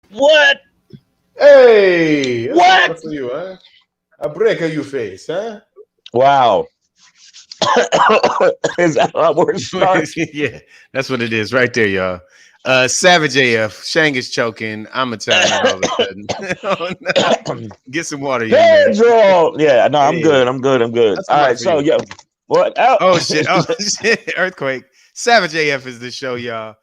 What? Hey, that's What? enough for you, huh? A break of you face, huh? Wow. Is that how we're starting? Yeah, that's what it is right there, y'all. Savage AF, Shang is choking. I'm Italian all of a sudden. Oh, no. Get some water, young man. Pedro. Yeah, no, I'm Yeah, good. I'm good. I'm good. that's All enough right. for So, you. yeah. What? Oh. Oh shit! Oh shit! Earthquake. Savage AF is the show, y'all.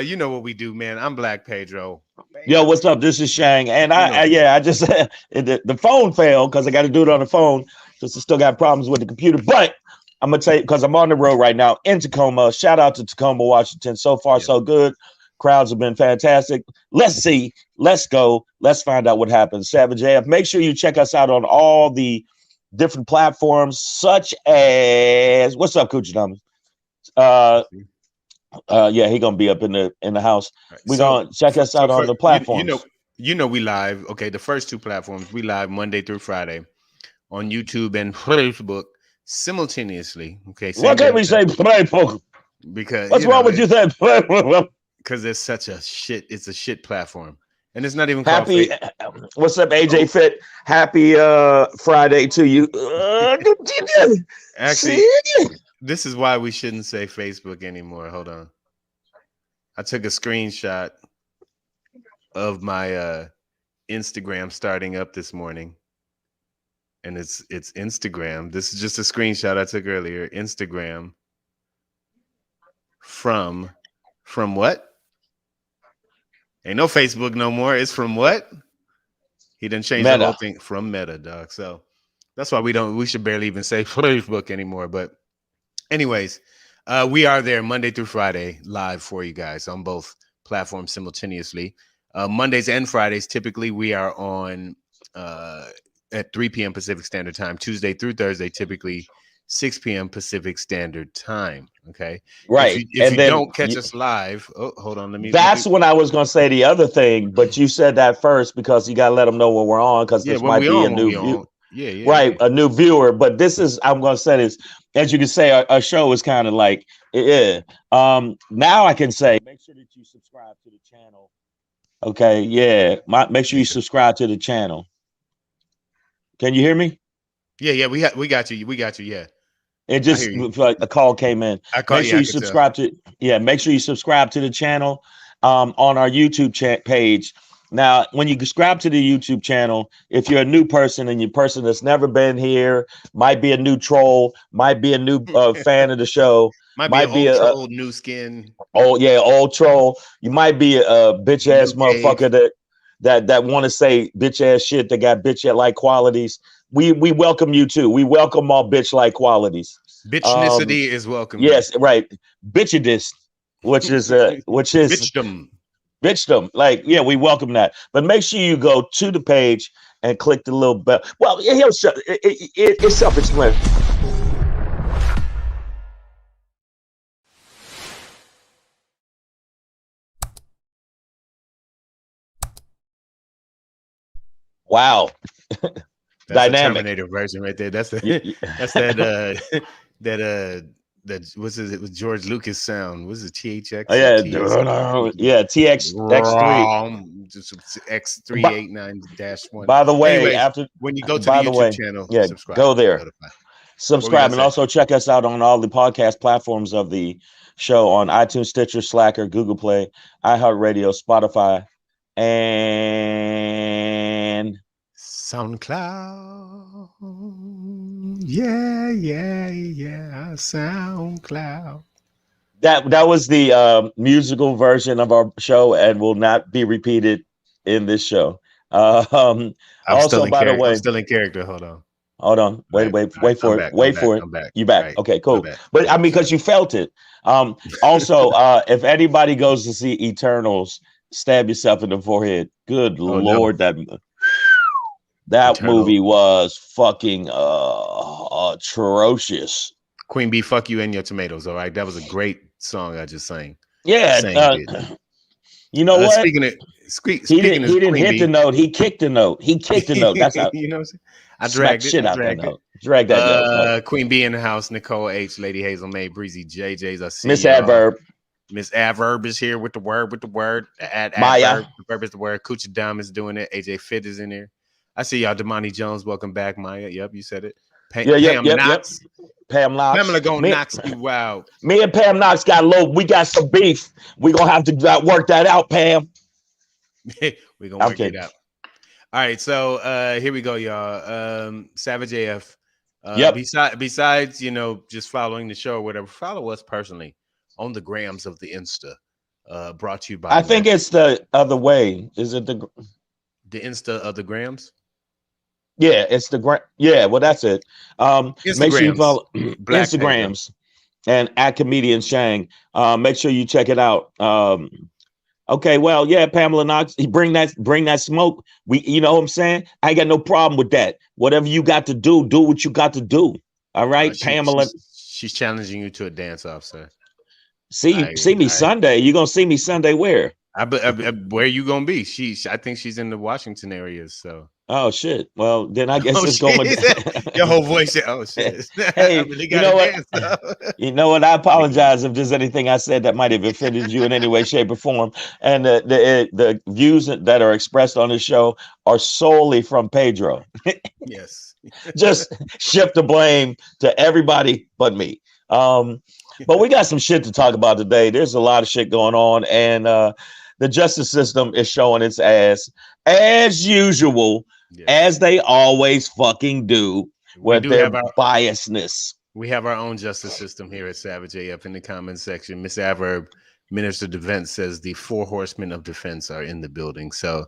You know what we do, man. I'm Black Pedro. Yo, Bam. what's up? This is Shang, and You know I the yeah, deal. I just the phone failed because I got to do it on the phone because I still got problems with the computer. But I'm gonna tell you because I'm on the road right now in Tacoma. Shout out to Tacoma, Washington. So far, Yeah. so good. Crowds have been fantastic. Let's see. Let's go. Let's find out what happens. Savage AF. Make sure you check us out on all the different platforms, such as what's up, Coochie Thomas? Uh, yeah, he gonna be up in the house. Right. We're gonna check us So out on for the you platforms. know we live. Okay, the first two platforms we live Monday through Friday on YouTube and Facebook simultaneously. Okay, What same can damn we say? time Playful. because What's wrong with you saying playful? because it's such a shit. It's a shit platform, and it's not even called Happy, fake. what's up, AJ Oh, Fit? Happy Friday to you. actually, this is why we shouldn't say Facebook anymore. Hold on, I took a screenshot of my Instagram starting up this morning, and it's Instagram. This is just a screenshot I took earlier. Instagram from what? Ain't no Facebook no more. It's from what? He didn't change the whole Meta. thing from Meta, dog. So that's why we should barely even say Facebook anymore. But anyways, we are there Monday through Friday live for you guys on both platforms simultaneously. Mondays and Fridays, typically we are on at 3 p.m. Pacific Standard Time. Tuesday through Thursday, typically 6 p.m. Pacific Standard Time. Okay. Right. If And you then don't catch us live, oh, hold on, let me that's when I was going to say the other thing, but you said that first because you got to let them know when we're on because yeah, this might be a when new we view. on. Yeah, yeah, Right, yeah. a new viewer. But this is, I'm going to say this, as you can say, a show is kind of like, yeah. Now I can say, make sure that you subscribe to the channel. Okay, yeah. Make sure you Okay. subscribe to the channel. Can you hear me? Yeah, yeah, we got you. We got you. Yeah. It I just hear you. like a call came in. I caught Make sure yeah, I you could tell. subscribe to yeah. Make sure you subscribe to the channel on our YouTube page. Now, when you subscribe to the YouTube channel, if you're a new person and you're a person that's never been here, might be a new troll, might be a new fan of the show, Might be an might be old a troll, new skin, old yeah old troll, you might be a bitch ass new cave. motherfucker that want to say bitch ass shit that got bitch like qualities. We welcome you too. We welcome all bitch like qualities. Um, Bitchnicity is welcome here. yes, right. Bitchedist, which is Bitchdom. bitchdom. Like, yeah, we welcome that. But make sure you go to the page and click the little bell. Well, it's self-explanatory. Wow, That's the dynamic. Terminator version right there. That's Y- the that's that y- that what's it? It was George Lucas sound. Was it Oh, THX or yeah, TX? yeah, TX3. X389-1. By the way, Anyways, after when you go to the by the YouTube way, channel, yeah, subscribe, go there. notify. What were you Subscribe gonna and say? also check us out on all the podcast platforms of the show on iTunes, Stitcher, Slacker, Google Play, iHeartRadio, Spotify, and SoundCloud. Yeah, yeah, yeah. SoundCloud. that was the musical version of our show and will not be repeated in this show. Also, by the I'm way, still in character. Hold on. hold on. All Wait, right, wait, all right. wait for it. Wait for it. I'm back. You All back. right, Okay, my cool. bad. But I Yeah, mean, because sorry. you felt it. Also, if anybody goes to see Eternals, stab yourself in the forehead. Good Oh no, Lord, that Eternal movie was fucking atrocious. Queen Bee. Fuck you and your tomatoes. All right, that was a great song I just sang. Yeah, Sang did. you know what? Speaking of He speaking didn't. of He didn't Queen hit the Bee, note. He kicked the note. He kicked the note. That's how you know what I'm saying? I smack dragged it. shit I out that dragged it. note. Drag that note. Queen Bee in the house. Nicole H, Lady Hazel May, Breezy JJ's. I see Miss y'all. Adverb. Miss Adverb is here with the word. Maya. Adverb. The verb is the word. Coochie Dom is doing it. AJ Fit is in there. I see y'all. Damani Jones, welcome back. Maya. Yep, you said it. Pam Knox. Pam Knox. Pamela gonna knock you out. Me and Pam Knox we got some beef. We gonna have to work that out, Pam. We gonna work it out. All right, so here we go, y'all. Savage AF. Besides, just following the show or whatever, follow us personally on the grams of the Insta. Brought to you by. I think it's the other way. Is it the Insta of the grams? Yeah, it's the gram. Yeah, well, that's it. Make sure you follow Instagrams and at Comedian Shang. Make sure you check it out. Okay, well, yeah, Pamela Knox, bring that smoke. You know what I'm saying? I ain't got no problem with that. Whatever you got to do what you got to do. All right, Pamela. She's challenging you to a dance off, sir. See me Sunday. You gonna see me Sunday where? Where you gonna be? I think she's in the Washington area. So. Oh shit! Well, then I guess it's going. Your whole voice. Oh shit! Hey, you know what? You know what? I apologize if there's anything I said that might have offended you in any way, shape, or form. And the views that are expressed on the show are solely from Pedro. Yes. Just shift the blame to everybody but me. But we got some shit to talk about today. There's a lot of shit going on, and the justice system is showing its ass as usual. Yes. As they always fucking do with their biasness. We have our own justice system here at Savage AF in the comments section. Miss Adverb, Minister of Defense, says the 4 horsemen of defense are in the building. So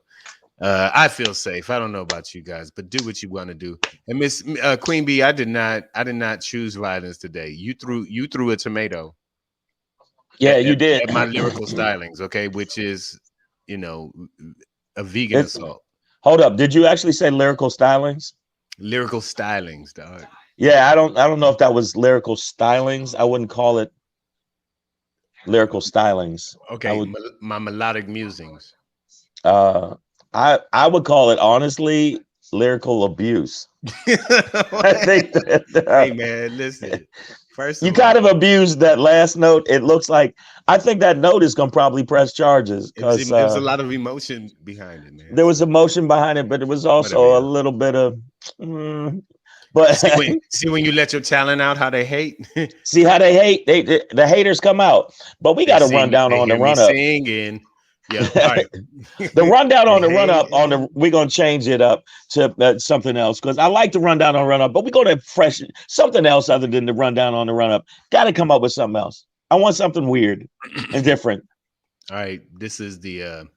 I feel safe. I don't know about you guys, but do what you want to do. And Miss Queen Bee, I did not choose violence today. You threw a tomato. Yeah, you did. At my lyrical stylings, okay, which is, a vegan assault. Hold up. Did you actually say lyrical stylings? Lyrical stylings, dog. Yeah, I don't know if that was lyrical stylings. I wouldn't call it lyrical stylings. Okay, my melodic musings. I would call it honestly lyrical abuse. I think hey man, listen. First, you kind of abused that last note. It looks like I think that note is gonna probably press charges because there's a lot of emotion behind it, man. There was emotion behind it, but it was also a little bit of. But see when you let your talent out, how they hate. See how they hate. The haters come out. But we got to run down on the run up. Singing. Yeah, all right. The rundown on the run up we're gonna change it up to something else because I like the rundown on run up, but we're gonna fresh something else other than the rundown on the run up. Got to come up with something else. I want something weird and different. All right, this is the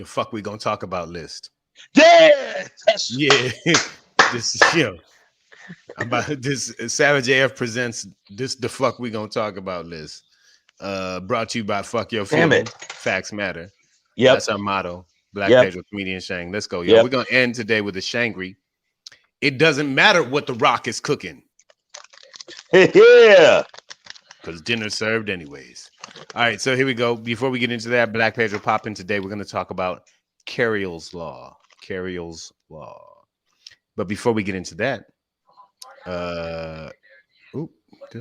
fuck we gonna talk about list. Yeah. This about this Savage AF presents this the fuck we gonna talk about list. Brought to you by Fuck Your Feeling. Facts matter. Yep. That's our motto. Black Pedro, Comedian Shang. Let's go, yo. Yep. We're gonna end today with a SHANGRY. It doesn't matter what the Rock is cooking. Yeah. Because dinner's served anyways. All right, so here we go. Before we get into that, Black Pedro pop in today. We're gonna talk about Cariol's law. Cariol's law. But before we get into that, did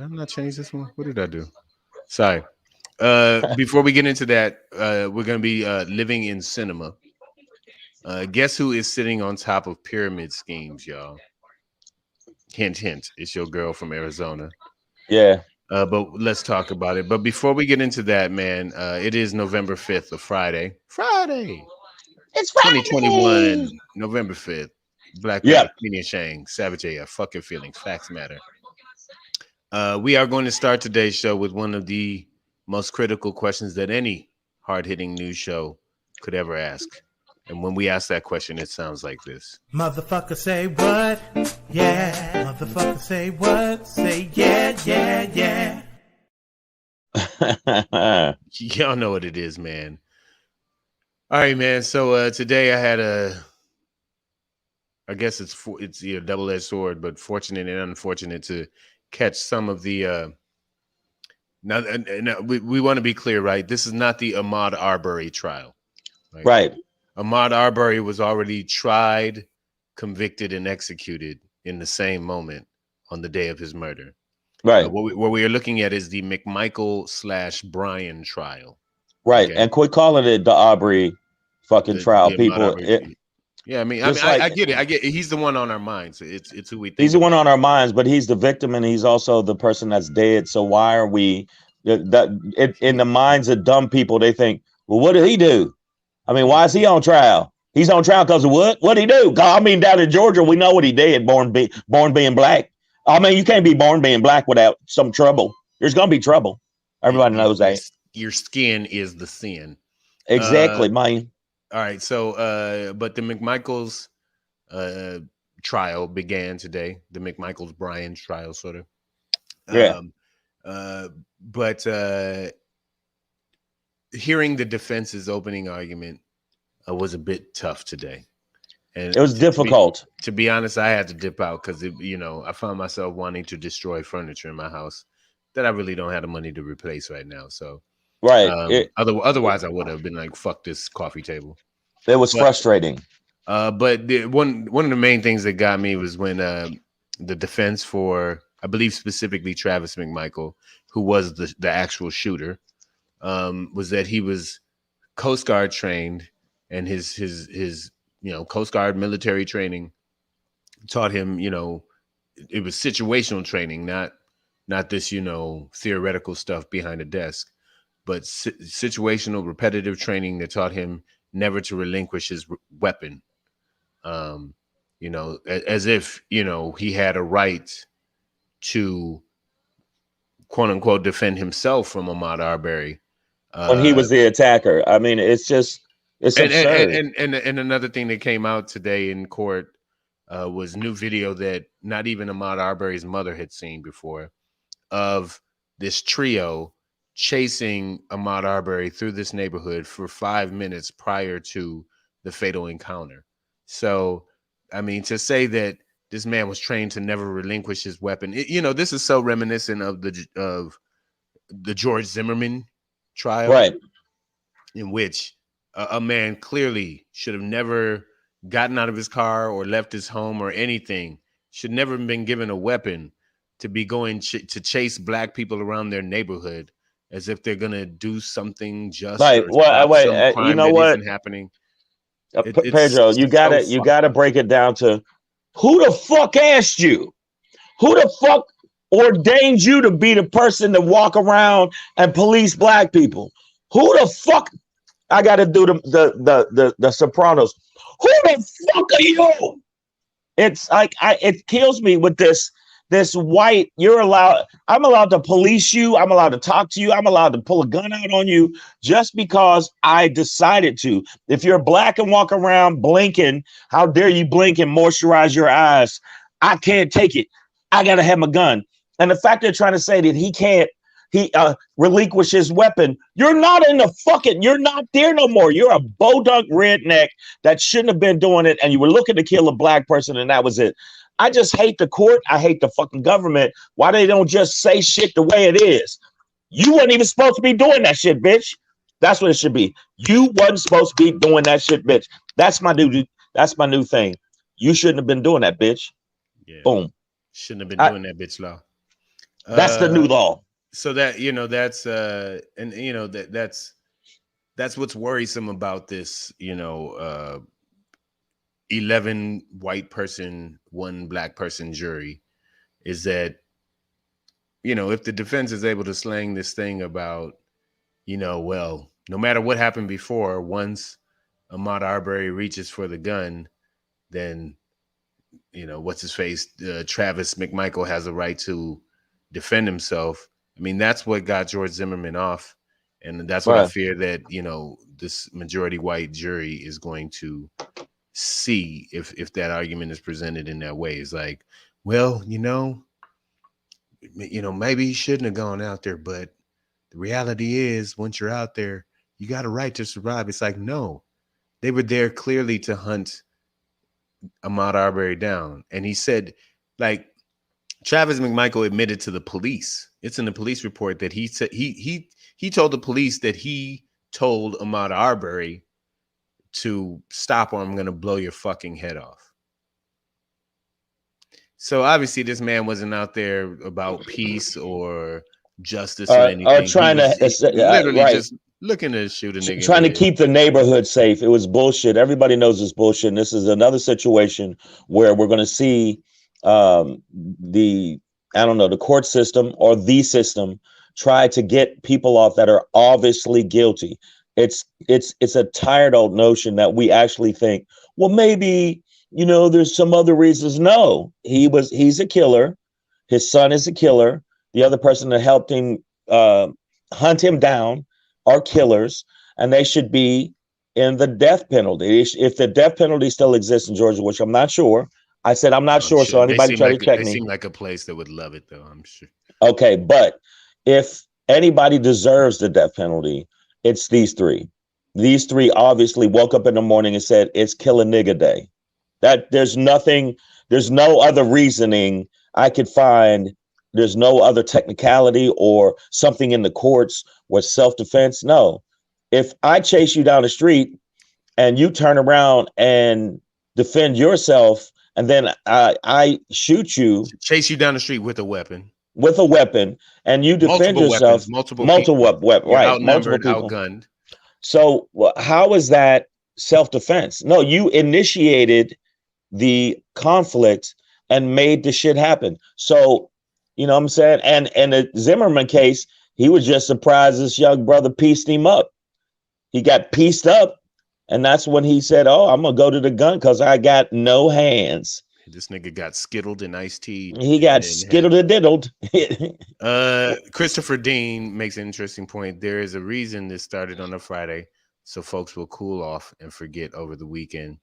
I not change this one? What did I do? Sorry. Before we get into that, we're going to be living in Sinema. Guess who is sitting on top of pyramid schemes, y'all? Hint, hint. It's your girl from Arizona. Yeah. But let's talk about it. But before we get into that, man, it is November 5th, a Friday. Friday. It's Friday. 2021, November 5th. Black Comedian Shang, Savage AF, Fuck Your Feelings, Facts Matter. We are going to start today's show with one of the most critical questions that any hard-hitting news show could ever ask. And when we ask that question, it sounds like this. Motherfucker say what? Yeah. Motherfucker say what? Say yeah. Y'all know what it is, man. All right, man. So today I had I guess it's a double-edged sword, but fortunate and unfortunate to catch some of the now we want to be clear, right? This is not the Ahmaud Arbery trial. Right. Ahmaud Arbery was already tried, convicted, and executed in the same moment on the day of his murder. Right. What we are looking at is the McMichael / Bryan trial. Right. Okay. And quit calling it the Aubrey fucking trial. The Ahmaud People, Arbery. Yeah, just like I get it. I get it. He's the one on our minds. It's who we he's think the one about. on our minds, but he's the victim and he's also the person that's dead. So why are we in the minds of dumb people? They think, well, what did he do? I mean, why is he on trial? He's on trial because of what? What did he do? I mean, down in Georgia, we know what he did. Born being black. I mean, you can't be born being black without some trouble. There's gonna be trouble. Everybody knows that. Your skin is the sin. Exactly, man. All right. So, but the McMichaels trial began today. The McMichaels Bryan trial, sort of. Yeah. But hearing the defense's opening argument was a bit tough today. And it was difficult. To be honest, I had to dip out because I found myself wanting to destroy furniture in my house that I really don't have the money to replace right now. So, right. Otherwise, I would have been like, "Fuck this coffee table." It was frustrating. But one of the main things that got me was when the defense for, I believe specifically Travis McMichael, who was the actual shooter, was that he was Coast Guard trained, and his Coast Guard military training taught him, it was situational training, not this, theoretical stuff behind a desk, but situational repetitive training that taught him never to relinquish his weapon. As if, he had a right to quote unquote defend himself from Ahmaud Arbery. When he was the attacker. I mean, it's absurd. And another thing that came out today in court was new video that not even Ahmaud Arbery's mother had seen before of this trio chasing Ahmaud Arbery through this neighborhood for 5 minutes prior to the fatal encounter. So, I mean, to say that this man was trained to never relinquish his weapon, this is so reminiscent of the George Zimmerman trial, right? In which a man clearly should have never gotten out of his car or left his home or anything, should never have been given a weapon to be going to chase black people around their neighborhood as if they're going to do something just right. Well, wait, you know what? Happening. Pedro, you gotta break it down to who the fuck asked you? Who the fuck ordained you to be the person to walk around and police black people? Who the fuck? I got to do the Sopranos. Who the fuck are you? It's like it kills me with this white. I'm allowed to police you. I'm allowed to talk to you. I'm allowed to pull a gun out on you just because I decided to. If you're black and walk around blinking, how dare you blink and moisturize your eyes? I can't take it. I gotta have my gun. And the fact they're trying to say that he can't relinquish his weapon. You're not there no more. You're a bodunk redneck that shouldn't have been doing it. And you were looking to kill a black person and that was it. I just hate the court. I hate the fucking government. Why they don't just say shit the way it is? You weren't even supposed to be doing that shit, bitch. That's what it should be. You wasn't supposed to be doing that shit, bitch. That's my new thing. You shouldn't have been doing that, bitch. Yeah. Boom. Shouldn't have been doing that, bitch law. That's the new law. So that that's what's worrisome about this 11 white person, 1 black person jury is that if the defense is able to slang this thing about well, no matter what happened before, once Ahmaud Arbery reaches for the gun, then what's his face, Travis McMichael has a right to defend himself. I mean, that's what got George Zimmerman off. And that's what I fear that, this majority white jury is going to see if that argument is presented in that way. It's like, well, maybe he shouldn't have gone out there. But the reality is, once you're out there, you got a right to survive. It's like, no, they were there clearly to hunt Ahmaud Arbery down. And he said, like, Travis McMichael admitted to the police. It's in the police report that he said he told the police that he told Ahmaud Arbery to stop or I'm going to blow your fucking head off. So obviously, this man wasn't out there about peace or justice or anything. trying He was literally right, just looking to shoot a nigga in trying the to head. keep the neighborhood safe. It was bullshit. Everybody knows it's bullshit. And this is another situation where we're going to see the I don't know, the court system or the system try to get people off that are obviously guilty. It's a tired old notion that we actually think, well, maybe, there's some other reasons. No, he's a killer. His son is a killer. The other person that helped him hunt him down are killers, and they should be in the death penalty. If the death penalty still exists in Georgia, which I'm not sure. I said I'm not I'm sure, so sure. anybody try to check They me. seem like a place that would love it, though. I'm sure. Okay, but if anybody deserves the death penalty, it's these three. These three obviously woke up in the morning and said it's kill a nigga day. That there's no other reasoning I could find. There's no other technicality or something in the courts where self-defense. No. If I chase you down the street and you turn around and defend yourself, and then I shoot you, Chase you down the street with a weapon, and you defend multiple yourself, weapons, multiple people. You're right, multiple outnumbered, people. outgunned. So how is that self-defense? No, you initiated the conflict and made the shit happen. So, you know what I'm saying? And the Zimmerman case, he was just surprised this young brother pieced him up. He got pieced up, and that's when he said, oh, I'm gonna go to the gun because I got no hands. This nigga got skittled and iced tea. He got skittled and diddled. Christopher Dean makes an interesting point. There is a reason this started on a Friday, so folks will cool off and forget over the weekend.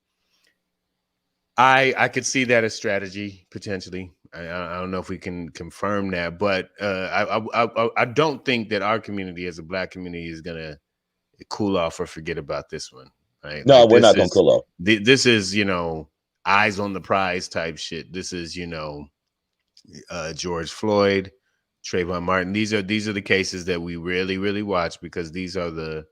I could see that as strategy potentially. I don't know if we can confirm that, but I don't think that our community as a Black community is gonna cool off or forget about this one. Right? No, we're not gonna cool off. This is eyes on the prize type shit. This is George Floyd, Trayvon Martin. These are the cases that we really watch because these are the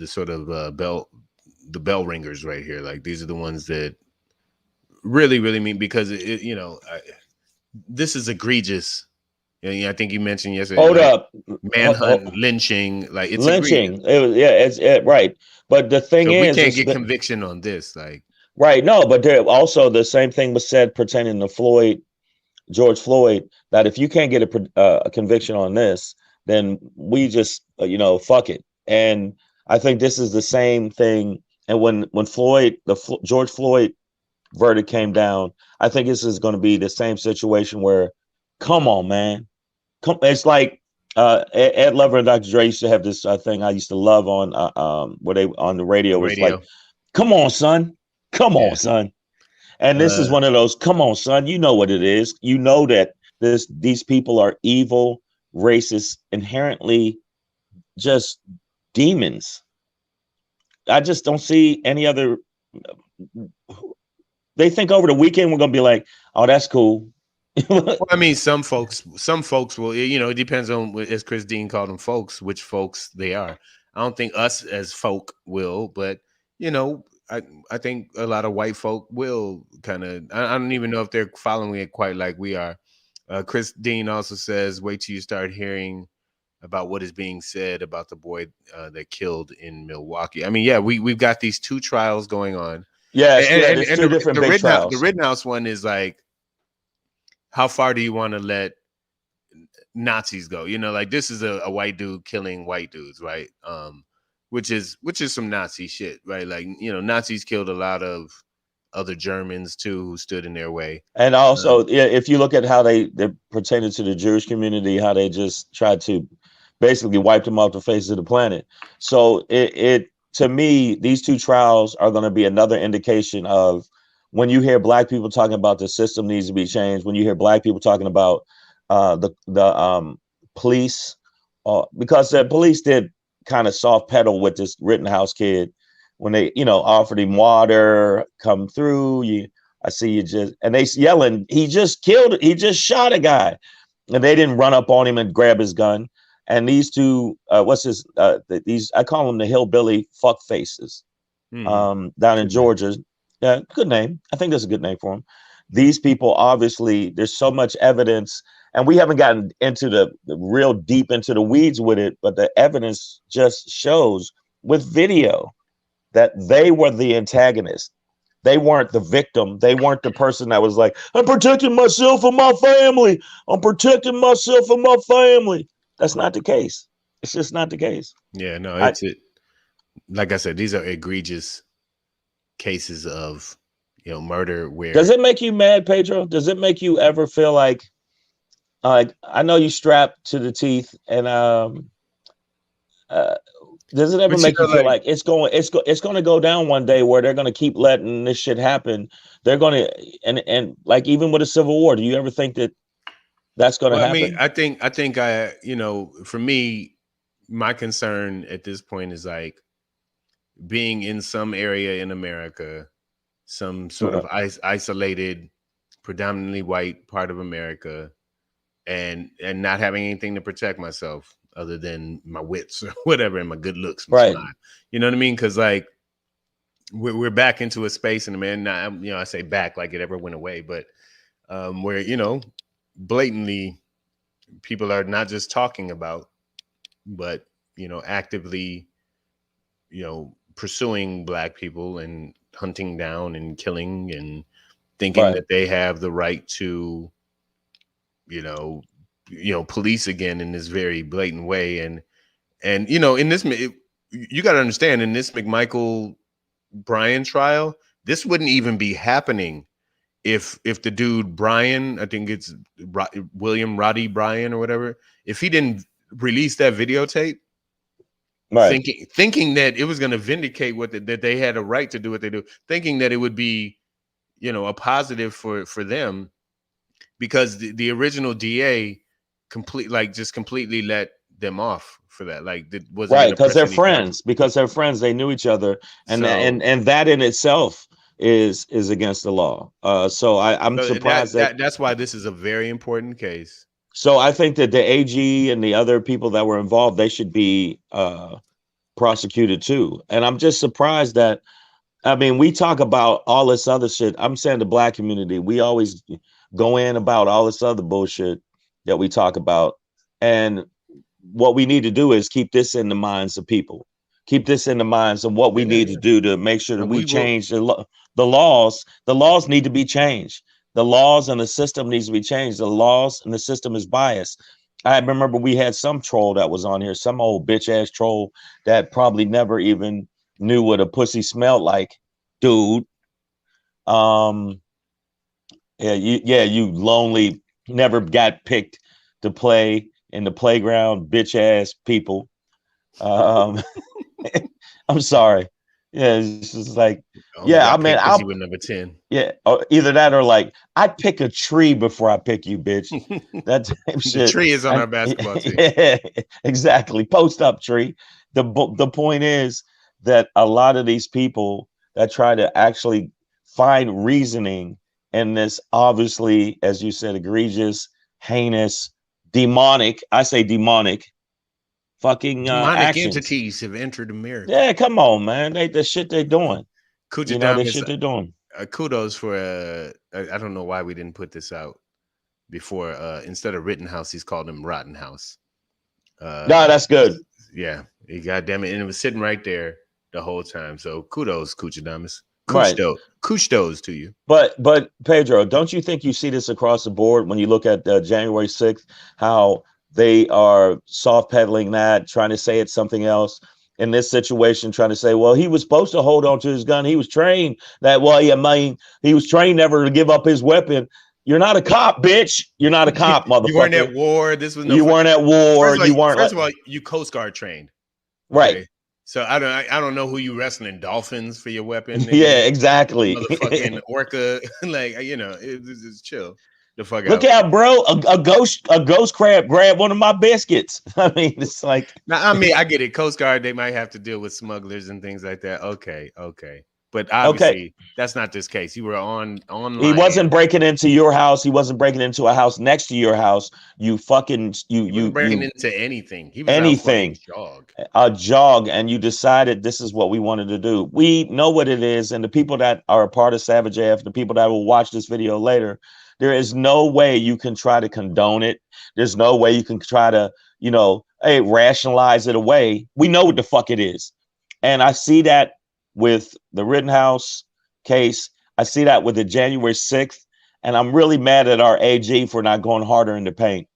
sort of bell ringers right here. Like these are the ones that really mean because this is egregious. I think you mentioned yesterday. Hold up, manhunt, lynching, like it's lynching. Egregious. It's right. But the thing is, we can't get conviction on this, like. Right. No, but there also the same thing was said pertaining to George Floyd, that if you can't get a conviction on this, then we just, fuck it. And I think this is the same thing. And when George Floyd verdict came down, I think this is going to be the same situation where, come on, man. It's like Ed Lover and Dr. Dre used to have this thing I used to love on where they on the radio. It's like, come on, son. Come on, son. And this is one of those, come on, son. You know what it is. You know that these people are evil, racist, inherently just demons. I just don't see any other. They think over the weekend we're going to be like, oh, that's cool. Well, I mean, some folks will, it depends on, as Chris Dean called them, folks, which folks they are. I don't think us as folk will, but, I think a lot of white folk will kind of, I don't even know if they're following it quite like we are. Chris Dean also says, wait till you start hearing about what is being said about the boy that killed in Milwaukee. I mean, yeah, we've got these two trials going on. Yes, and two different big trials. The Rittenhouse one is like, how far do you want to let Nazis go? Like this is a white dude killing white dudes, right? Which is some Nazi shit, right? Like, Nazis killed a lot of other Germans too who stood in their way. And also, if you look at how they pertaining to the Jewish community, how they just tried to basically wipe them off the face of the planet. So it to me, these two trials are going to be another indication of when you hear Black people talking about the system needs to be changed, when you hear Black people talking about the police, because the police did kind of soft pedal with this Rittenhouse kid when they, offered him water, come through. I see you just, and they yelling, he just shot a guy, and they didn't run up on him and grab his gun. And these two, I call them the hillbilly fuck faces, down in Georgia. Yeah, good name. I think that's a good name for them. these people, obviously, there's so much evidence, and we haven't gotten into the real deep into the weeds with it, but the evidence just shows with video that they were the antagonist. They weren't the victim. They weren't the person that was like, I'm protecting myself and my family. I'm protecting myself and my family. That's not the case. It's just not the case. Yeah, no, it's it. Like I said, these are egregious cases of, murder. Where does it make you mad, Pedro? Does it make you ever feel like I know you strapped to the teeth, and does it ever make you feel like it's going to go down one day where they're going to keep letting this shit happen? They're going to, and like even with a civil war, do you ever think that that's going to happen? I mean, I think for me, my concern at this point is like being in some area in America, some sort of isolated, predominantly white part of America, and not having anything to protect myself other than my wits or whatever, and my good looks. Right. Smile. You know what I mean? Because like we're back into a space, and I say back like it ever went away, but where, blatantly people are not just talking about, but, actively, pursuing Black people and hunting down and killing and thinking that they have the right to, police again in this very blatant way. And in this, you got to understand, in this McMichael Bryan trial, this wouldn't even be happening if the dude Bryan, I think it's William Roddy Bryan or whatever, if he didn't release that videotape, thinking that it was going to vindicate that they had a right to do what they do, thinking that it would be, a positive for them, because the original DA completely let them off for that. Like, it wasn't right, because they're friends. Because they're friends, they knew each other, and that in itself is against the law. So I'm surprised that's why this is a very important case. So I think that the AG and the other people that were involved, they should be prosecuted too. And I'm just surprised that, I mean, we talk about all this other shit. I'm saying the Black community, we always go in about all this other bullshit that we talk about. And what we need to do is keep this in the minds of people. Keep this in the minds of what we need to do to make sure that we change the laws. The laws need to be changed. The laws and the system needs to be changed. The laws and the system is biased. I remember we had some troll that was on here, some old bitch ass troll that probably never even knew what a pussy smelled like, dude. You lonely, never got picked to play in the playground, bitch ass people. I'm sorry. Yeah, it's just like, I mean, I'll with number 10. Yeah, or either that or like, I'd pick a tree before I pick you, bitch. That damn shit. The tree is on our basketball team. Yeah, exactly. Post up, tree. The point is that a lot of these people that try to actually find reasoning in this, obviously, as you said, egregious, heinous, demonic. I say demonic. Fucking demonic entities have entered America. Yeah, come on, man. The shit they're doing. The shit they're doing. Kudos for I don't know why we didn't put this out before. Instead of Rittenhouse, he's called him Rottenhouse. No, that's good. Yeah, he goddamn it, and it was sitting right there the whole time. So kudos, Kuchadamas. Right. Kudos to you. But Pedro, don't you think you see this across the board when you look at January 6th, how they are soft pedaling that, trying to say it's something else in this situation, trying to say, well, he was supposed to hold on to his gun. He was trained that way. I mean, he was trained never to give up his weapon. You're not a cop, bitch. You're not a cop, motherfucker. You weren't at war. This was you weren't at war. First of all, you Coast Guard trained. Right. Okay? So I don't know who you wrestling dolphins for your weapon. Yeah, exactly. Motherfucking orca. Like, it's chill. The fuck Look out, bro! A ghost crab grabbed one of my biscuits. I mean, it's like. Now, I mean, I get it. Coast Guard, they might have to deal with smugglers and things like that. Okay. But obviously, that's not this case. You were online. He wasn't breaking into your house. He wasn't breaking into a house next to your house. You fucking He wasn't breaking into anything. He was anything. A jog, and you decided this is what we wanted to do. We know what it is, and the people that are a part of Savage AF, the people that will watch this video later, there is no way you can try to condone it. There's no way you can try to, hey, rationalize it away. We know what the fuck it is. And I see that with the Rittenhouse case. I see that with the January 6th. And I'm really mad at our AG for not going harder in the paint.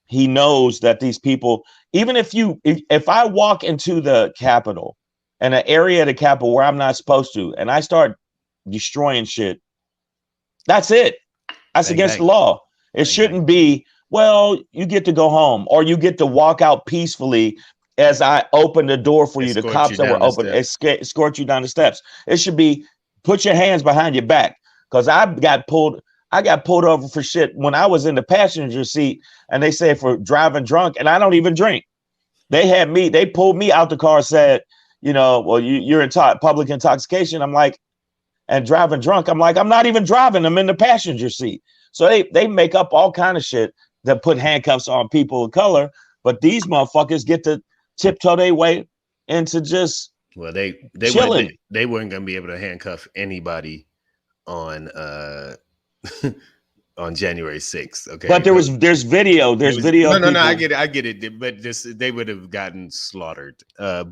He knows that these people, even if I walk into the Capitol and an area of the Capitol where I'm not supposed to, and I start destroying shit, that's it. That's against the law. It shouldn't be, well, you get to go home or you get to walk out peacefully as I open the door for you. The cops that were open, escort you down the steps. It should be, put your hands behind your back. Because I got pulled over for shit when I was in the passenger seat, and they said for driving drunk, and I don't even drink. They pulled me out the car and said, well, you're in public intoxication. I'm like, and driving drunk. I'm like, I'm not even driving. I'm in the passenger seat. So they make up all kind of shit that put handcuffs on people of color. But these motherfuckers get to tiptoe their way into just they weren't gonna be able to handcuff anybody on on January 6th. Okay. But there's video. There's video. No, I get it. But they would have gotten slaughtered. And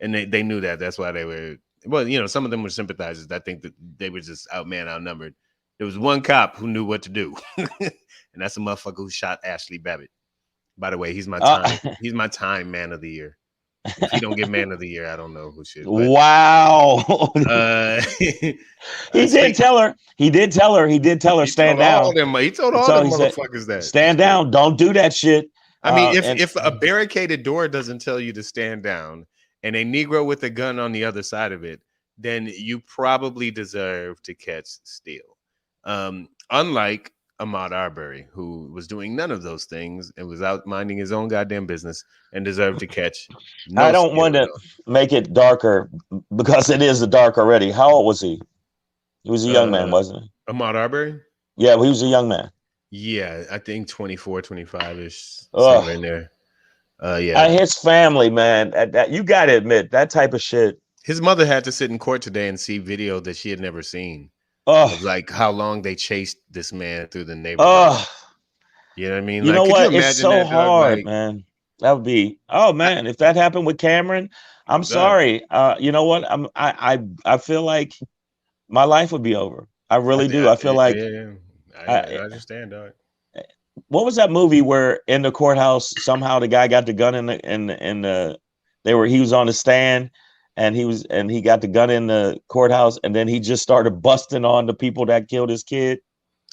they knew that. That's why they were. Well, some of them were sympathizers. I think that they were just outnumbered. There was one cop who knew what to do, and that's a motherfucker who shot Ashley Babbitt. By the way, he's my time man of the year. If he don't get man of the year, I don't know who should. Wow. He did tell her. He did tell her stand down. He told all them motherfuckers that. Stand down. Don't do that shit. I mean, if a barricaded door doesn't tell you to stand down, and a Negro with a gun on the other side of it, then you probably deserve to catch steel. Unlike Ahmaud Arbery, who was doing none of those things and was out minding his own goddamn business and deserved to catch. I don't want to make it darker because it is dark already. How old was he? He was a young man, wasn't he? Ahmaud Arbery? Yeah, he was a young man. Yeah, I think 24, 25-ish. Somewhere in there. Yeah. His family, man, that you got to admit, that type of shit. His mother had to sit in court today and see video that she had never seen. Like how long they chased this man through the neighborhood. You know what I mean? You know what? It's so hard, man. That would be, man, if that happened with Cameron, I'm sorry. You know what? I feel like my life would be over. I really do. I feel like I understand, dog. What was that movie where in the courthouse somehow the guy got the gun he was on the stand and he got the gun in the courthouse and then he just started busting on the people that killed his kid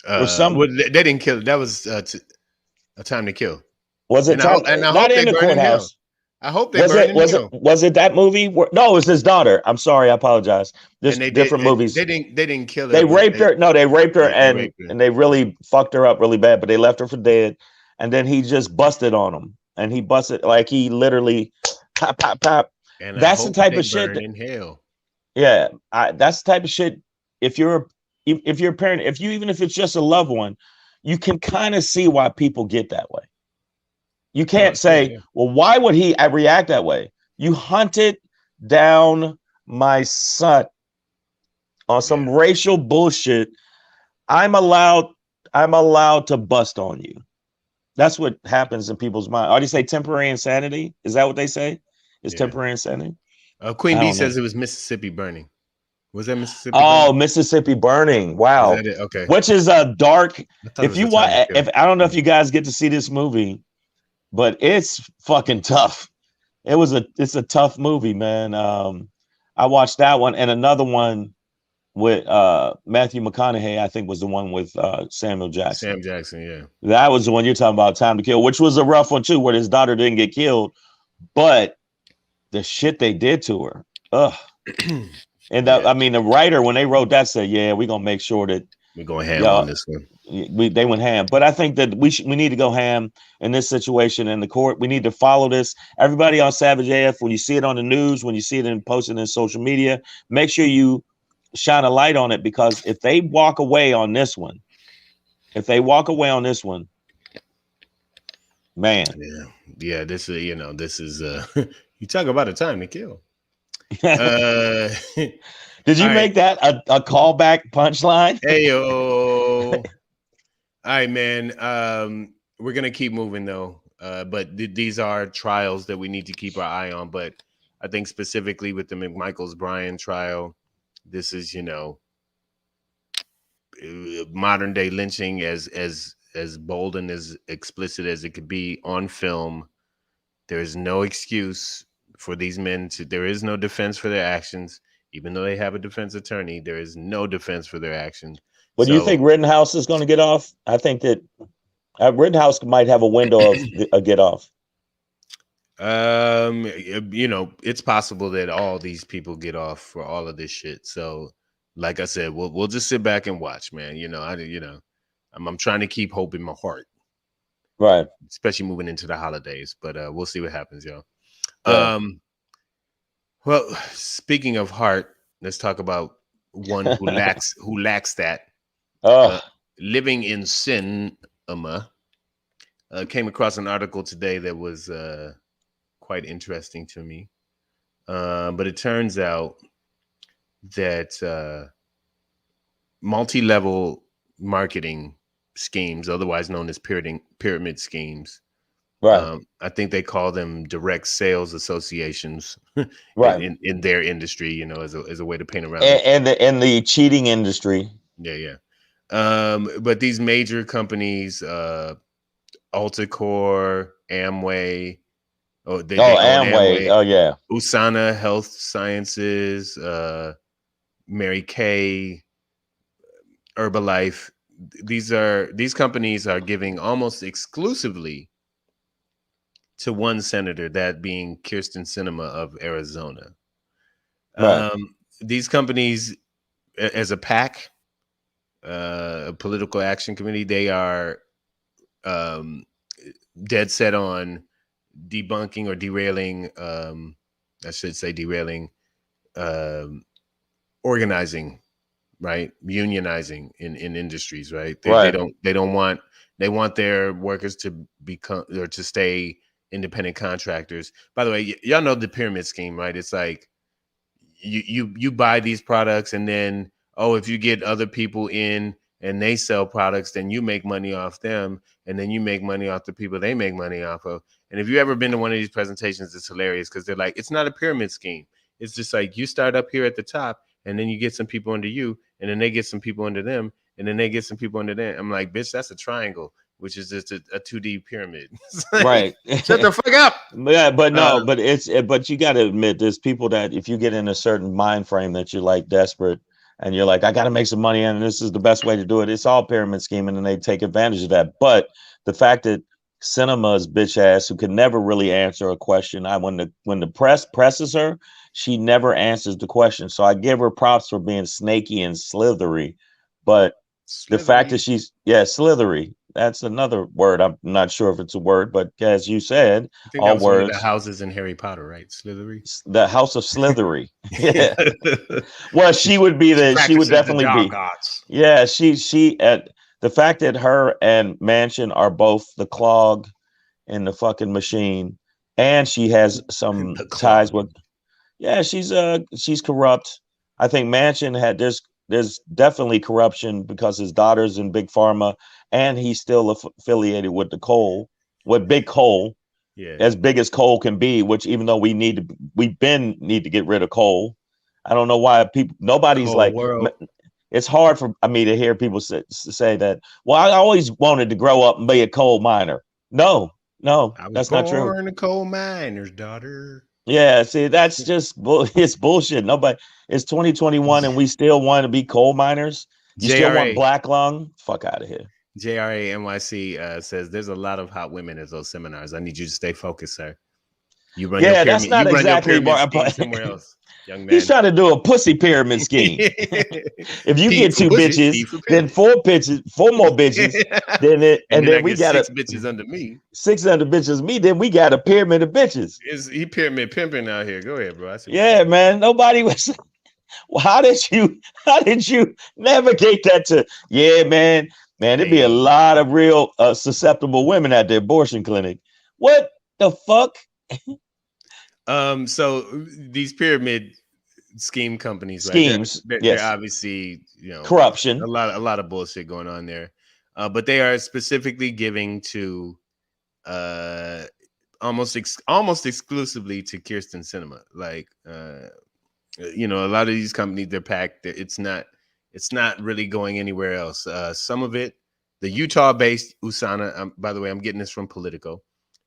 or something. They didn't kill it. That was A Time to Kill. Was it? I hope not in the courthouse. I hope they was it that movie? No, it was his daughter. I'm sorry, I apologize. There's different movies. They didn't kill her. They raped her. No, they raped her and they really fucked her up really bad, but they left her for dead. And then he just busted on him. And he busted like he literally pop, pop, pop. And that's the type of shit in hell. Yeah. That's the type of shit. If you're a parent, even if it's just a loved one, you can kind of see why people get that way. You can't say, well, why would he react that way? You hunted down my son on some racial bullshit. I'm allowed to bust on you. That's what happens in people's mind. Or do you say temporary insanity? Is that what they say? Is temporary insanity? Queen Bee says it was Mississippi Burning. Was that Mississippi? Burning? Mississippi Burning. Wow. Okay. Which is a dark. If you want, I don't know if you guys get to see this movie. But it's fucking tough. It's a tough movie, man. I watched that one and another one with Matthew McConaughey, I think was the one with Samuel Jackson. Sam Jackson, yeah. That was the one you're talking about, Time to Kill, which was a rough one too, where his daughter didn't get killed. But the shit they did to her. Ugh. And I mean, the writer, when they wrote that, said, yeah, we're going to make sure that we're going ham on this one. They went ham, but I think that we need to go ham in this situation in the court. We need to follow this. Everybody on Savage AF, when you see it on the news, when you see it posted in social media, make sure you shine a light on it, because if they walk away on this one, man. Yeah, this is, this is you talk about a time to kill. Did you make that a callback punchline? Hey yo. All right, man. We're gonna keep moving though. But these are trials that we need to keep our eye on. But I think specifically with the McMicheals Bryan trial, this is, modern day lynching, as bold and as explicit as it could be on film. There is no excuse for these men there is no defense for their actions. Even though they have a defense attorney, there is no defense for their actions. But do you think Rittenhouse is going to get off? I think that Rittenhouse might have a window of a get off. It's possible that all these people get off for all of this shit. So, like I said, we'll just sit back and watch, man. I'm trying to keep hope in my heart, right? Especially moving into the holidays. But we'll see what happens, yo. Yeah. Well, speaking of heart, let's talk about one who lacks that. Living in Sinema. Came across an article today that was quite interesting to me. But it turns out that multi-level marketing schemes, otherwise known as pyramid schemes, right? I think they call them direct sales associations, right? In their industry, as a way to paint around and the cheating industry. Yeah. But these major companies, Altacore, Amway. Amway. Oh yeah. Usana Health Sciences, Mary Kay, Herbalife. These companies are giving almost exclusively to one senator, that being Kyrsten Sinema of Arizona. Right. These companies, as a PAC, a political action committee, they are dead set on debunking or derailing, organizing, right? Unionizing in industries, right? They want their workers to become or to stay independent contractors. By the way, y'all know the pyramid scheme, right? It's like you buy these products, and then if you get other people in and they sell products, then you make money off them, and then you make money off the people they make money off of. And if you ever been to one of these presentations, it's hilarious, because they're like, it's not a pyramid scheme. It's just like, you start up here at the top, and then you get some people under you, and then they get some people under them, and then they get some people under them. I'm like, bitch, that's a triangle, which is just a 2D pyramid. Like, right. Shut the fuck up. Yeah, but no, but you got to admit, there's people that if you get in a certain mind frame that you're like desperate, and you're like, I got to make some money, and this is the best way to do it. It's all pyramid scheming, and they take advantage of that. But the fact that Sinema's bitch ass, who can never really answer a question, when the press presses her, she never answers the question. So I give her props for being snaky and slithery. But the fact that she's slithery. That's another word. I'm not sure if it's a word, but as you said, I think all that was words. One of the houses in Harry Potter, right? Slithery. The House of Slithery. Yeah. Well, she would definitely be. Gods. Yeah, she the fact that her and Manchin are both the clog in the fucking machine, and she has some ties with. Yeah, she's corrupt. I think Manchin there's definitely corruption because his daughter's in Big Pharma, and he's still affiliated with Big Coal, as big as coal can be. Which, even though we need to get rid of coal, I don't know why nobody's coal like. World. It's hard for me to hear people say that. Well, I always wanted to grow up and be a coal miner. No, that's not true. Born a coal miner's daughter. Yeah, see, that's just it's bullshit. Nobody. It's 2021, and we still want to be coal miners. You still want black lung? Fuck out of here. JRA NYC says there's a lot of hot women at those seminars. I need you to stay focused, sir. You run your pyramid, that's not exactly somewhere else, young man. He's trying to do a pussy pyramid scheme. If you get two bitches, then four more bitches, then we got 6 bitches under me. 6 under bitches me. Then we got a pyramid of bitches. He pyramid pimping out here. Go ahead, bro. Man. Nobody was. Well, how did you navigate that to, yeah, man, there'd be a lot of real susceptible women at the abortion clinic. What the fuck? So these pyramid scheme companies, right? Schemes, They're yes. obviously, Corruption. a lot of bullshit going on there. But they are specifically giving to almost exclusively to Kyrsten Sinema. Like a lot of these companies, they're packed. It's not really going anywhere else. Some of it, the Utah-based USANA, by the way, I'm getting this from Politico.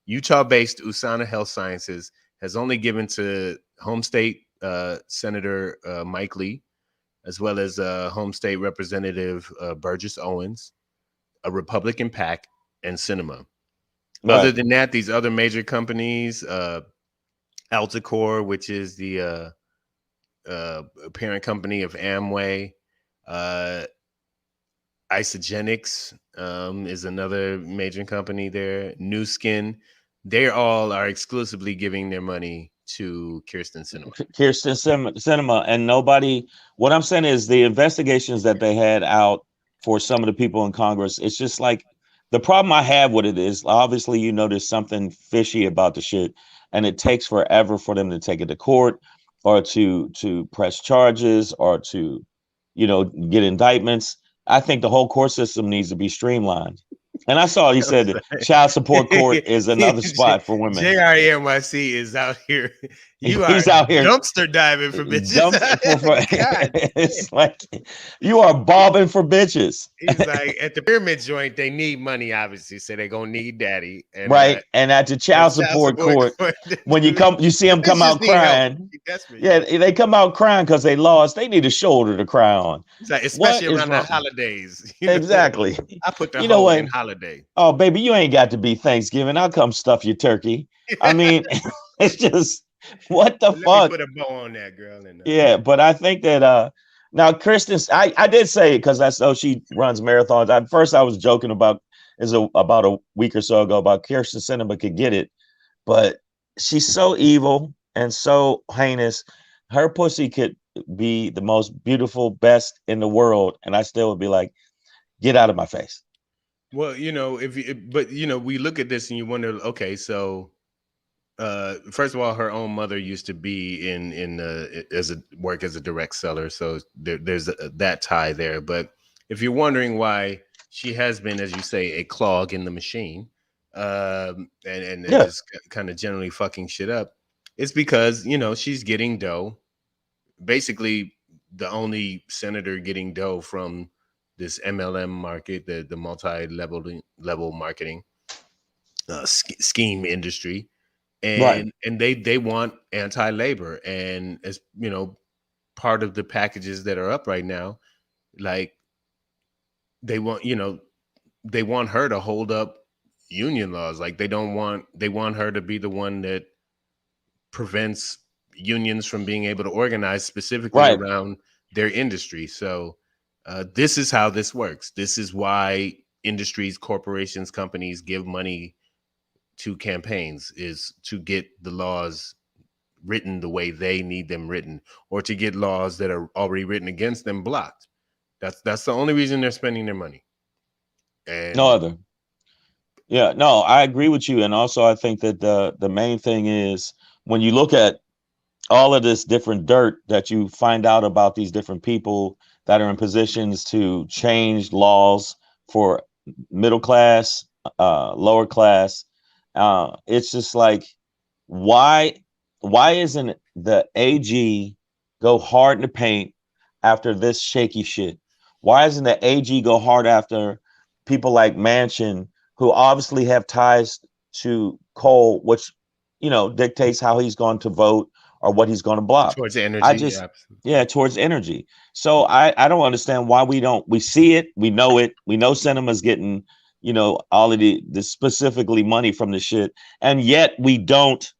Utah-based USANA Health Sciences has only given to home state Senator Mike Lee, as well as home state Representative Burgess Owens, a Republican PAC, and Sinema. Right. Other than that, these other major companies, Alticor, which is the parent company of Amway, Isogenics is another major company there. New Skin, they all are exclusively giving their money to Kyrsten Sinema. Sinema, and nobody. What I'm saying is the investigations that they had out for some of the people in Congress. It's just like the problem I have with it is obviously there's something fishy about the shit, and it takes forever for them to take it to court or to press charges or to get indictments. I think the whole court system needs to be streamlined. And I saw he said that child support court is another spot for women. JRNYC is out here. He's out here dumpster diving for bitches. It's like you are bobbing for bitches. He's like, at the pyramid joint, they need money, obviously, so they're gonna need daddy. And, right. And at the child support court, when you see them come out crying. Yeah, they come out crying because they lost. They need a shoulder to cry on. Like, especially around the holidays. Exactly. I put the whole in holiday. Oh, baby, you ain't got to be Thanksgiving. I'll come stuff your turkey. I mean, it's what the fuck? Put a bow on that, girl. Yeah, but I think that now Kyrsten, I did say it because I know she runs marathons. At first, I was joking about about a week or so ago about Kyrsten Sinema could get it, but she's so evil and so heinous. Her pussy could be the most beautiful, best in the world, and I still would be like, get out of my face. Well, we look at this and you wonder, okay, so first of all, her own mother used to be work as a direct seller, so there's that tie there. But if you're wondering why she has been, as you say, a clog in the machine, and just kind of generally fucking shit up, it's because she's getting dough. Basically, the only senator getting dough from this MLM market, the multi-level marketing scheme industry. And they want anti-labor, and as part of the packages that are up right now, like they want her to hold up union laws. Like they want her to be the one that prevents unions from being able to organize specifically around their industry. So this is how this works. This is why industries, corporations, companies give money to campaigns, is to get the laws written the way they need them written, or to get laws that are already written against them blocked. That's the only reason they're spending their money. And no other. Yeah, no, I agree with you. And also I think that the main thing is when you look at all of this different dirt that you find out about these different people that are in positions to change laws for middle class, lower class, it's just like, why isn't the AG go hard in the paint after this shaky shit? Why isn't the AG go hard after people like Manchin, who obviously have ties to coal, which dictates how he's going to vote or what he's going to block towards energy? Towards energy. So I don't understand why we see it, we know Sinema's getting all of the specifically money from the shit, and yet we don't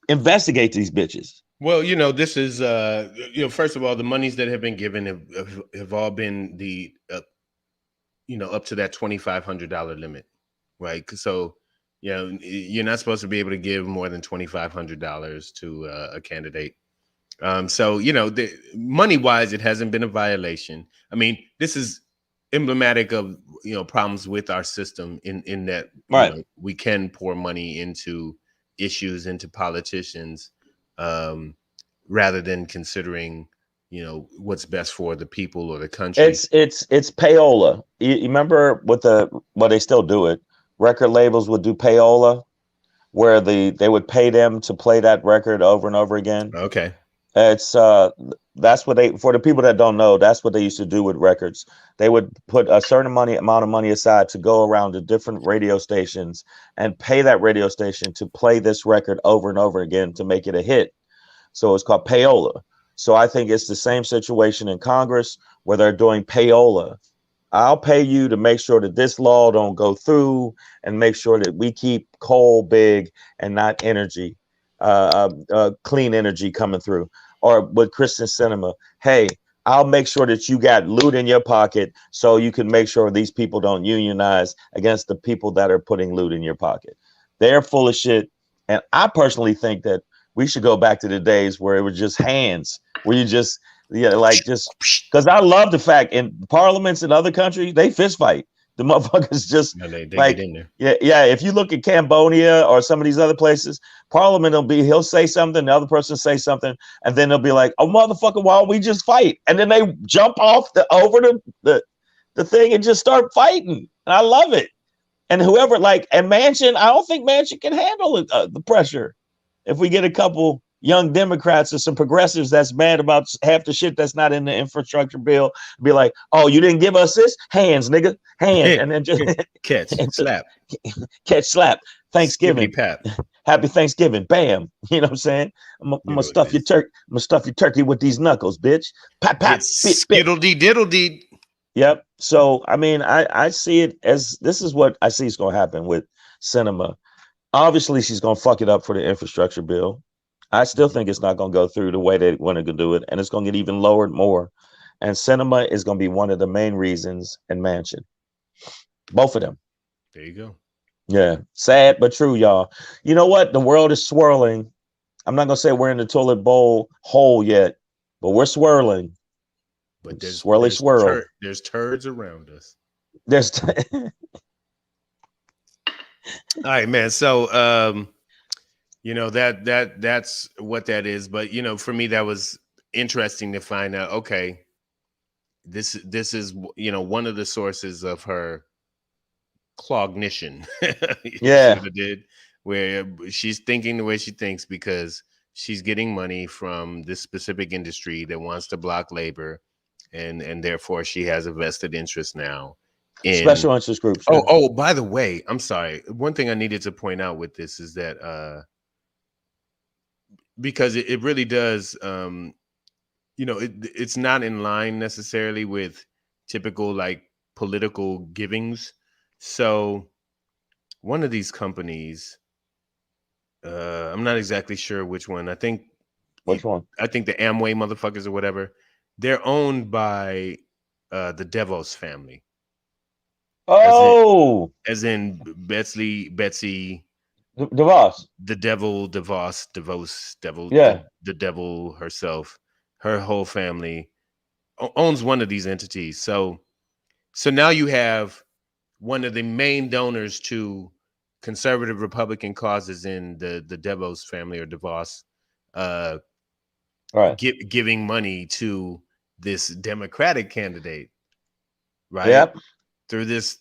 investigate these bitches. Well, this is first of all, the monies that have been given have all been the up to that $2,500 limit, right? So you're not supposed to be able to give more than $2,500 to a candidate. So, you know, money wise, it hasn't been a violation. I mean, this is emblematic of, you know, problems with our system in that, you know, we can pour money into issues, into politicians, rather than considering, you know, what's best for the people or the country. It's payola. You remember what they still do it. Record labels would do payola, where they would pay them to play that record over and over again. Okay. It's that's what for the people that don't know, that's what they used to do with records. They would put a certain amount of money aside to go around to different radio stations and pay that radio station to play this record over and over again to make it a hit. So it's called payola. So I think it's the same situation in Congress where they're doing payola. I'll pay you to make sure that this law don't go through and make sure that we keep coal big and not energy, clean energy coming through. Or with Kyrsten Sinema, hey, I'll make sure that you got loot in your pocket so you can make sure these people don't unionize against the people that are putting loot in your pocket. They're full of shit. And I personally think that we should go back to the days where it was just hands, where you just, because I love the fact in parliaments in other countries, they fist fight. The motherfuckers just they like, get in there. Yeah. If you look at Cambodia or some of these other places, Parliament he'll say something, the other person say something, and then they'll be like, "Oh motherfucker, why don't we just fight?" And then they jump off over the thing and just start fighting. And I love it. And whoever and Manchin, I don't think Manchin can handle the pressure. If we get a couple young Democrats or some progressives that's mad about half the shit that's not in the infrastructure bill, be like, "Oh, you didn't give us this? Hands, nigga, hands." And then just catch, slap. Thanksgiving, happy Thanksgiving, bam. You know what I'm saying? I'm gonna stuff your turkey. I'm gonna stuff your turkey with these knuckles, bitch. Pat, pat, skiddle-dee diddle-dee. Yep. So I mean, I see it as this is what I see is going to happen with Sinema. Obviously, she's going to fuck it up for the infrastructure bill. I still think it's not going to go through the way they want to do it, and it's going to get even lowered more. And Sinema is going to be one of the main reasons, and Manchin. Both of them. There you go. Yeah. Sad but true, y'all. You know what? The world is swirling. I'm not going to say we're in the toilet bowl hole yet, but we're swirling. But there's swirl. There's turds around us. There's all right, man. So you know, that's what that is. But you know, for me, that was interesting to find out, okay, this is, you know, one of the sources of her cognition. Yeah. Did, where she's thinking the way she thinks because she's getting money from this specific industry that wants to block labor, and therefore she has a vested interest now in special interest groups. Oh, by the way, I'm sorry. One thing I needed to point out with this is that because it really does, you know, it's not in line necessarily with typical like political givings. So one of these companies, I'm not exactly sure which one. Which one? I think the Amway motherfuckers or whatever. They're owned by the DeVos family. Oh, as in Betsy DeVos, the devil, devil, yeah, the devil herself, her whole family owns one of these entities. So now you have one of the main donors to conservative Republican causes in the DeVos family or DeVos, right, giving money to this Democratic candidate, right? Yep. Through this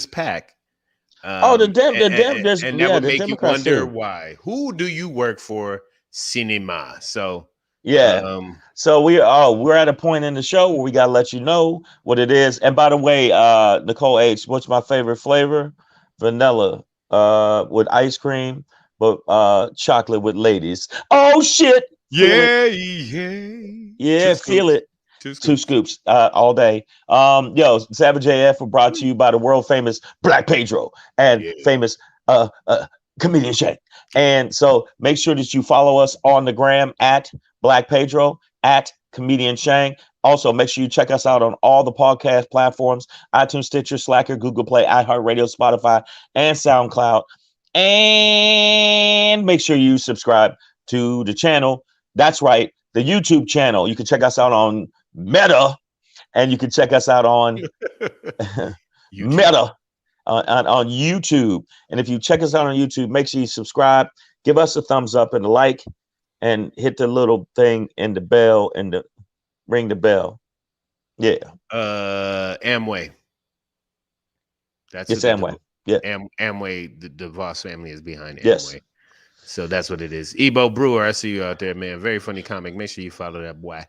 PAC. And that would make Democrats you wonder too. why. Who do you work for? Sinema. So yeah. So we're at a point in the show where we gotta let you know what it is. And by the way, Nicole H, what's my favorite flavor? Vanilla with ice cream, but chocolate with ladies. Oh shit! Yeah. Feel it. Two scoops all day. Savage AF were brought to you by the world famous Black Pedro and famous comedian Shane. And so make sure that you follow us on the gram at Black Pedro, at comedian Shang. Also, make sure you check us out on all the podcast platforms: iTunes, Stitcher, Slacker, Google Play, iHeartRadio, Spotify, and SoundCloud. And make sure you subscribe to the channel. That's right. the YouTube channel. You can check us out on Meta, and you can check us out on Meta on YouTube. And if you check us out on YouTube, make sure you subscribe, give us a thumbs up and a like, and hit the little thing in the bell and ring the bell. Yeah. Amway. That's it's Amway. Yeah. Amway, the Voss family is behind Amway. Yes. So that's what it is. Ebo Brewer, I see you out there, man. Very funny comic. Make sure you follow that boy.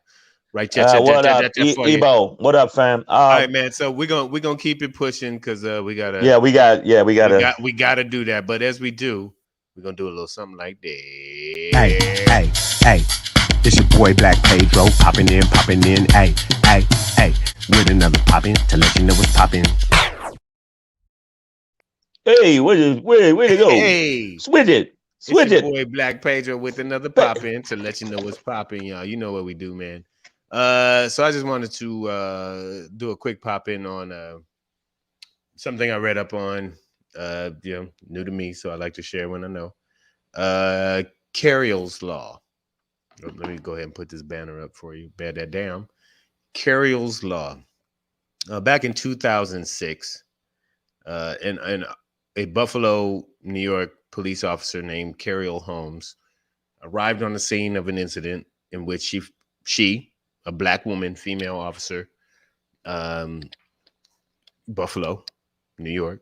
Right. What up, Ebo? What up, fam? All right, man. So we're gonna keep it pushing because we gotta. We gotta do that. But as we do, we're gonna do a little something like this. Hey. It's your boy Black Pedro popping in. Hey. With another popping to let you know what's popping. Hey, where to go? Hey, switch it. It's your boy Black Pedro with another popping to let you know what's popping, y'all. You know what we do, man. So I just wanted to do a quick pop in on something I read up on. New to me, so I like to share when I know. Cariol's law. Let me go ahead and put this banner up for you. Bear that down. Cariol's law. Back in 2006, and a Buffalo, New York police officer named Cariol Holmes arrived on the scene of an incident in which she, a black woman, female officer, Buffalo, New York,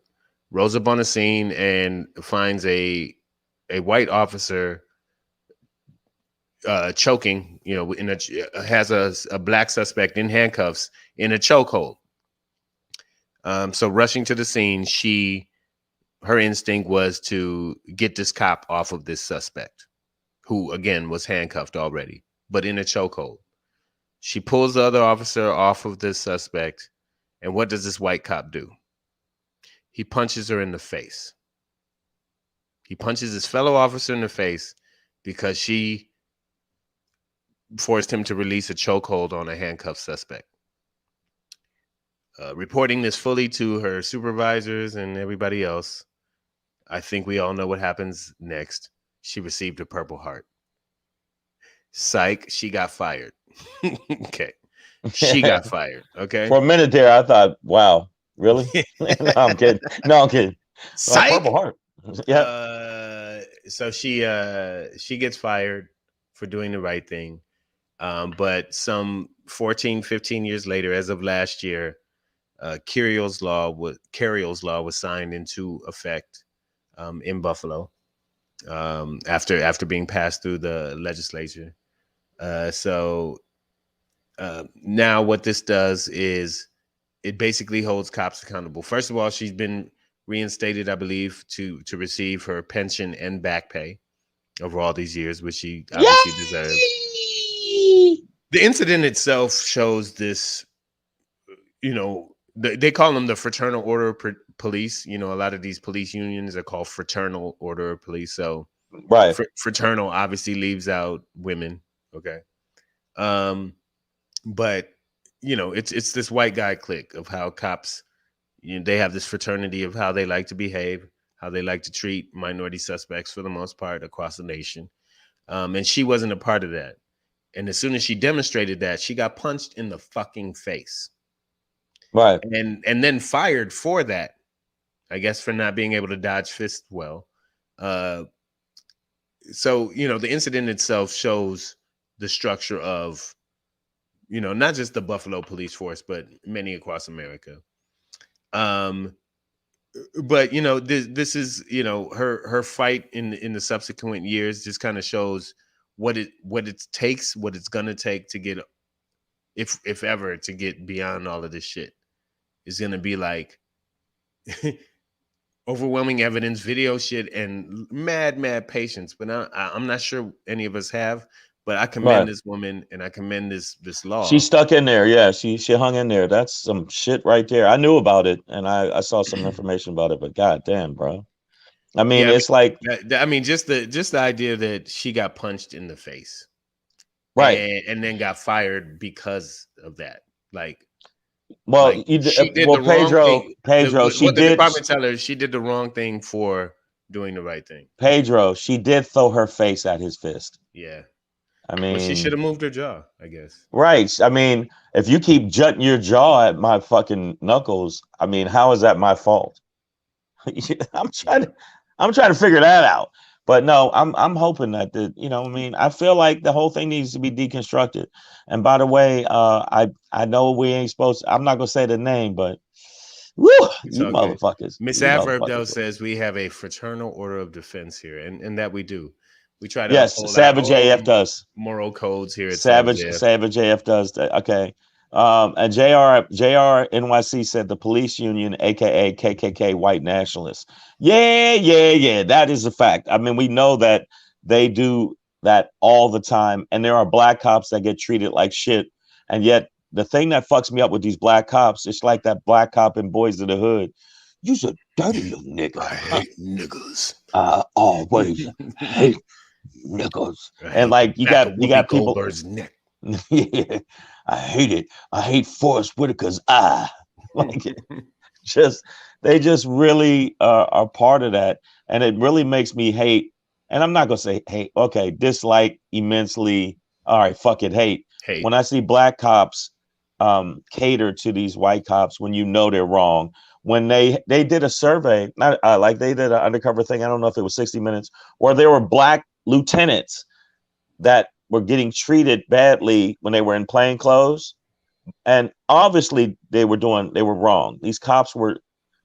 rose up on the scene and finds a white officer choking, has a black suspect in handcuffs in a chokehold. So rushing to the scene, her instinct was to get this cop off of this suspect, who again was handcuffed already, but in a chokehold. She pulls the other officer off of this suspect, and what does this white cop do? He punches her in the face. He punches his fellow officer in the face because she forced him to release a chokehold on a handcuffed suspect. Reporting this fully to her supervisors and everybody else, I think we all know what happens next. She received a Purple Heart. Psych, she got fired. Okay. She got fired. Okay. For a minute there, I thought, wow, really? No, I'm kidding. Psych. Purple Heart. Yeah. So she gets fired for doing the right thing. But some 14, 15 years later, as of last year, Cariol's law was signed into effect in Buffalo after being passed through the legislature. So now what this does is it basically holds cops accountable. First of all, she's been reinstated, I believe, to receive her pension and back pay over all these years, which she obviously deserves. The incident itself shows this, they call them the fraternal order police. A lot of these police unions are called fraternal order police. So right. Fraternal obviously leaves out women. Okay. But it's this white guy clique of how cops, they have this fraternity of how they like to behave, how they like to treat minority suspects for the most part across the nation. And she wasn't a part of that. And as soon as she demonstrated that, she got punched in the fucking face. Right. And then fired for that, I guess, for not being able to dodge fists well. So, the incident itself shows the structure of, not just the Buffalo police force, but many across America. But, this is, her fight in the subsequent years just kind of shows what it's gonna take to get, if ever, to get beyond all of this shit. Is gonna be like overwhelming evidence, video shit, and mad patience. But I'm not sure any of us have. But I commend this woman, and I commend this law. She stuck in there. Yeah, she hung in there. That's some shit right there. I knew about it, and I saw some information about it. But goddamn, bro. I mean, it's like, just the idea that she got punched in the face, right, and then got fired because of that. Like, well, Pedro, the department tell her she did the wrong thing for doing the right thing. Pedro, she did throw her face at his fist. Yeah. I Well, she should mean, have moved her jaw, I guess. right. I mean, if you keep jutting your jaw at my fucking knuckles, I mean, how is that my fault? I'm trying to, I'm trying to figure that out. But no, I'm hoping that I mean, I feel like the whole thing needs to be deconstructed. And by the way, I know we ain't supposed to, I'm not gonna say the name, but woo, It's you all good. motherfuckers. Miss You Adverb though motherfuckers. says we have a fraternal order of defense here, and that we do. We try to Yes, uphold our Savage AF own does. moral codes here at Savage AF. Savage AF does that. Okay. And JR NYC said the police union, aka KKK, white nationalists. Yeah. That is a fact. I mean, we know that they do that all the time, and there are black cops that get treated like shit. And yet, the thing that fucks me up with these black cops, it's like that black cop in Boys of the Hood. You's a dirty little nigga. I hate niggas. Always hate niggas. I And hate like the you back got of you Whoopi got people. Goldberg's neck. Yeah, I hate it. I hate Forrest Whitaker's eye. Like just they just really are part of that, and it really makes me hate. And I'm not gonna say hate. Okay, dislike immensely. All right, fuck it, hate. Hate. When I see black cops cater to these white cops when you know they're wrong. When they did a survey, not like they did an undercover thing. I don't know if it was 60 Minutes, where there were black lieutenants that were getting treated badly when they were in plain clothes. And obviously they were wrong. These cops were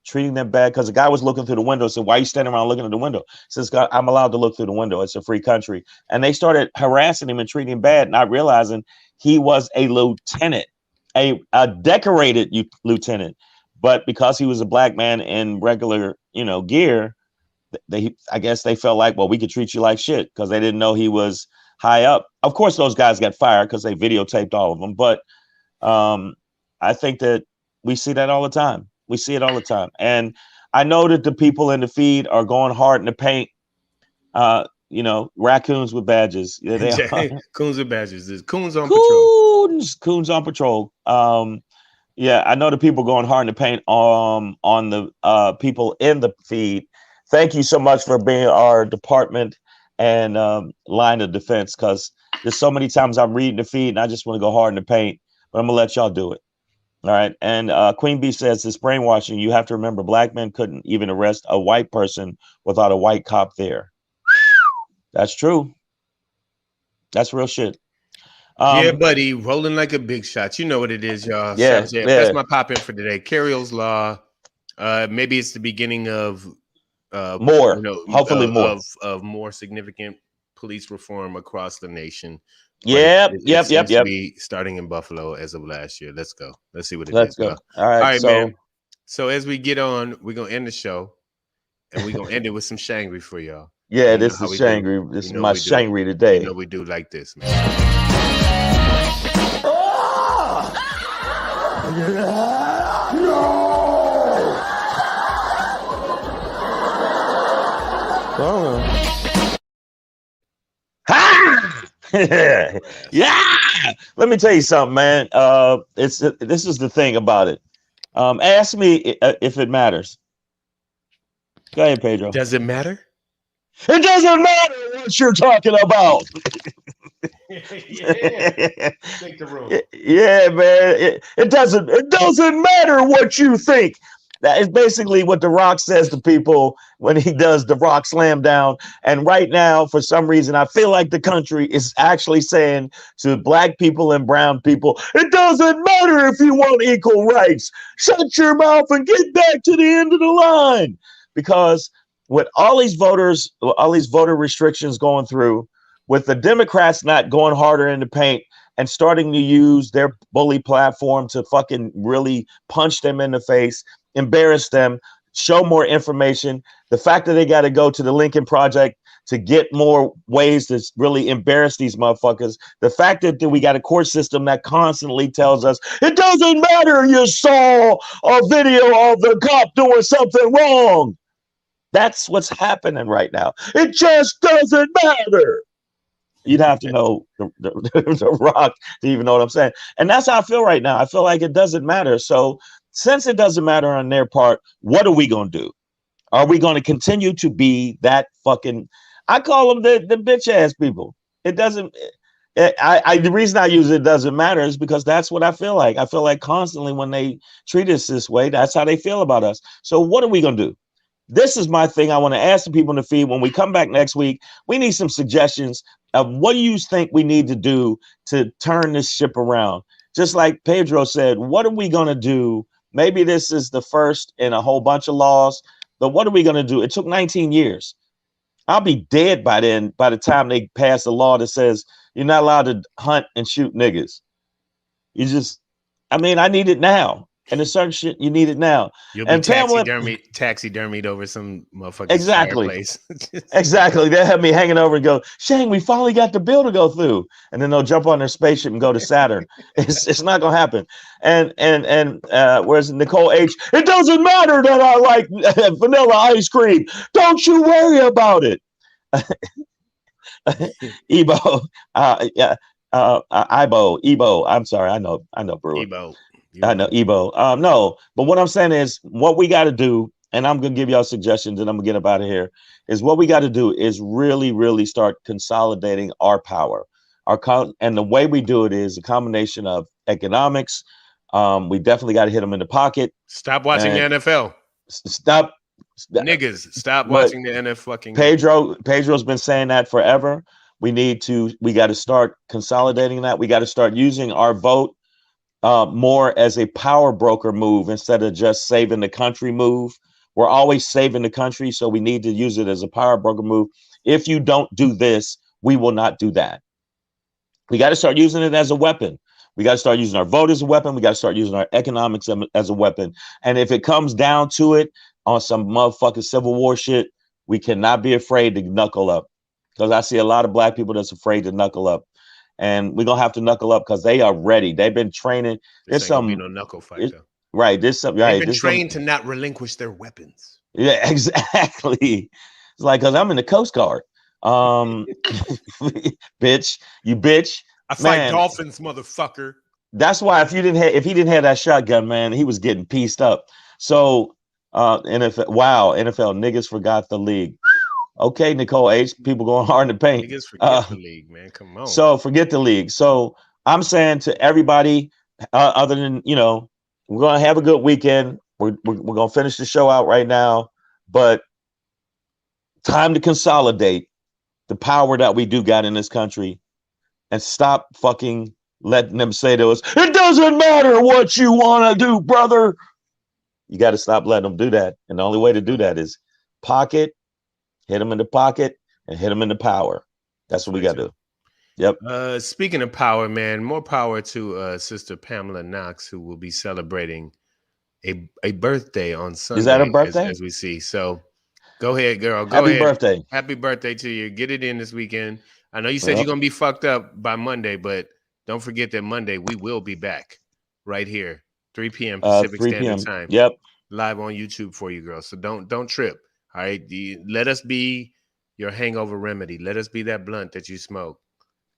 treating them bad because the guy was looking through the window. Said, "Why are you standing around looking at the window?" He says, "God, I'm allowed to look through the window. It's a free country." And they started harassing him and treating him bad, not realizing he was a lieutenant, a decorated lieutenant. But because he was a black man in regular, gear, I guess they felt like, well, we could treat you like shit because they didn't know he was high up. Of course, those guys got fired because they videotaped all of them. But I think that we see that all the time. We see it all the time. And I know that the people in the feed are going hard in the paint. Raccoons with badges. Yeah, they are. Coons with badges. There's coons on patrol. Coons on patrol. Yeah, I know the people going hard in the paint on the people in the feed. Thank you so much for being our department and line of defense, because there's so many times I'm reading the feed and I just want to go hard in the paint, but I'm gonna let y'all do it. All right. And Queen Bee says this brainwashing. You have to remember, black men couldn't even arrest a white person without a white cop there. That's true. That's real shit. Yeah, buddy, rolling like a big shot. You know what it is, y'all. Yeah, That's my pop in for today. Cariol's law. Maybe it's the beginning of more, hopefully more of more significant police reform across the nation. Yep. Starting in Buffalo as of last year. Let's go. Let's see what it is. Let's go. All right, man. So as we get on, we're gonna end the show, and we're gonna end it with some Shangry for y'all. Yeah, this is Shangry. This is my Shangry today. You know we do like this, man. Yeah. Let me tell you something, man. This is the thing about it. Ask me if it matters. Go ahead, Pedro. Does it matter? It doesn't matter what you're talking about. Take the room. Yeah, man. It doesn't matter what you think. That is basically what The Rock says to people when he does the Rock Slam Down. And right now, for some reason, I feel like the country is actually saying to black people and brown people, it doesn't matter if you want equal rights. Shut your mouth and get back to the end of the line. Because with all these voter restrictions going through, with the Democrats not going harder in the paint and starting to use their bully platform to fucking really punch them in the face, embarrass them, show more information. The fact that they got to go to the Lincoln Project to get more ways to really embarrass these motherfuckers. The fact that we got a court system that constantly tells us, it doesn't matter you saw a video of the cop doing something wrong. That's what's happening right now. It just doesn't matter. You'd have to know the Rock to even know what I'm saying. And that's how I feel right now. I feel like it doesn't matter. So since it doesn't matter on their part, what are we going to do? Are we going to continue to be that fucking, I call them the bitch ass people. It doesn't, The reason I use it doesn't matter is because that's what I feel like. I feel like constantly when they treat us this way, that's how they feel about us. So what are we going to do? This is my thing. I want to ask the people in the feed when we come back next week. We need some suggestions of what do you think we need to do to turn this ship around? Just like Pedro said, what are we going to do? Maybe this is the first in a whole bunch of laws, but what are we going to do? It took 19 years. I'll be dead by then, by the time they pass a law that says you're not allowed to hunt and shoot niggas. You just, I mean, I need it now. And there's certain shit you need it now. You'll be and taxidermied over some motherfucking exactly fireplace. Exactly. They'll have me hanging over and go, Shang, we finally got the bill to go through. And then they'll jump on their spaceship and go to Saturn. It's not gonna happen. And where's Nicole H? It doesn't matter that I like vanilla ice cream. Don't you worry about it. Ebo. Ebo. I'm sorry. I know, Brewer. Ebo. I know, Ebo. No, but what I'm saying is what we got to do, and I'm going to give y'all suggestions and I'm going to get up out of here, is what we got to do is really, really start consolidating our power. And the way we do it is a combination of economics. We definitely got to hit them in the pocket. Stop watching the NFL. Stop. Niggas, stop watching the NFL fucking Pedro's been saying that forever. We got to start consolidating that. We got to start using our vote more as a power broker move instead of just saving the country move. We're always saving the country, so we need to use it as a power broker move. If you don't do this, we will not do that. We got to start using it as a weapon. We got to start using our vote as a weapon. We got to start using our economics as a weapon. And if it comes down to it on some motherfucking Civil War shit, we cannot be afraid to knuckle up, because I see a lot of black people that's afraid to knuckle up. And we're gonna have to knuckle up because they are ready. They've been training. There's some no knuckle fight though. Right. There's some right. They've been trained to not relinquish their weapons. Yeah, exactly. It's like, because I'm in the Coast Guard. Bitch, you bitch. I fight dolphins, motherfucker. That's why if he didn't have that shotgun, man, he was getting pieced up. So NFL niggas forgot the league. Okay, Nicole H. People going hard in the paint. Niggas forget the league, man. Come on. So forget the league. So I'm saying to everybody, other than, we're going to have a good weekend. We're going to finish the show out right now. But time to consolidate the power that we do got in this country and stop fucking letting them say to us, it doesn't matter what you want to do, brother. You got to stop letting them do that. And the only way to do that is pocket. Hit them in the pocket and hit them in the power. That's what we got to do. Yep. Speaking of power, man, more power to Sister Pamela Knox, who will be celebrating a birthday on Sunday. Is that a birthday? As we see. So go ahead, girl. Happy birthday. Happy birthday to you. Get it in this weekend. I know you said you're going to be fucked up by Monday, but don't forget that Monday we will be back right here, 3 p.m. Pacific Standard Time. Yep. Live on YouTube for you, girl. So don't trip. All right, let us be your hangover remedy. Let us be that blunt that you smoke.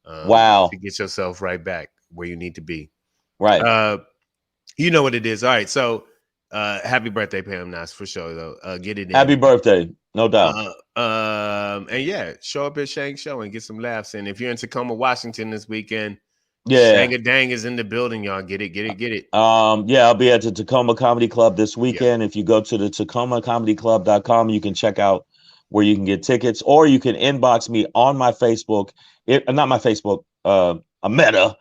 Wow. To get yourself right back where you need to be. Right. You know what it is. All right. So happy birthday, Pam Knox, for sure, though. Get it in. Happy birthday. No doubt. And yeah, show up at Shang Show and get some laughs. And if you're in Tacoma, Washington this weekend, Shang-a-Dang is in the building, y'all. Get it. Yeah, I'll be at the Tacoma Comedy Club this weekend. Yeah. If you go to the TacomaComedyClub.com, you can check out where you can get tickets, or you can inbox me on my Facebook. Not my Facebook, not Meta.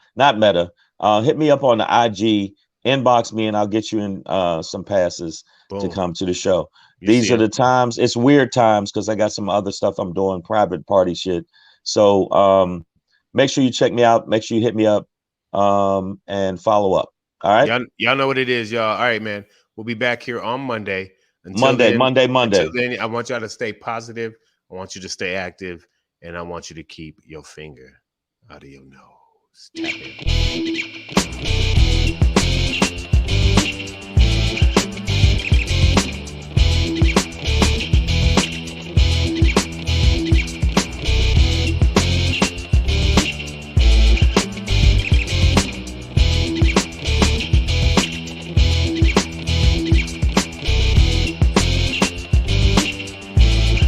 Hit me up on the IG, inbox me, and I'll get you in some passes to come to the show. These are the times. It's weird times because I got some other stuff I'm doing, private party shit. So make sure you check me out. Make sure you hit me up and follow up. All right. Y'all know what it is, y'all. All right, man. We'll be back here on Monday. Monday. Until then, I want y'all to stay positive. I want you to stay active. And I want you to keep your finger out of your nose. Tap it.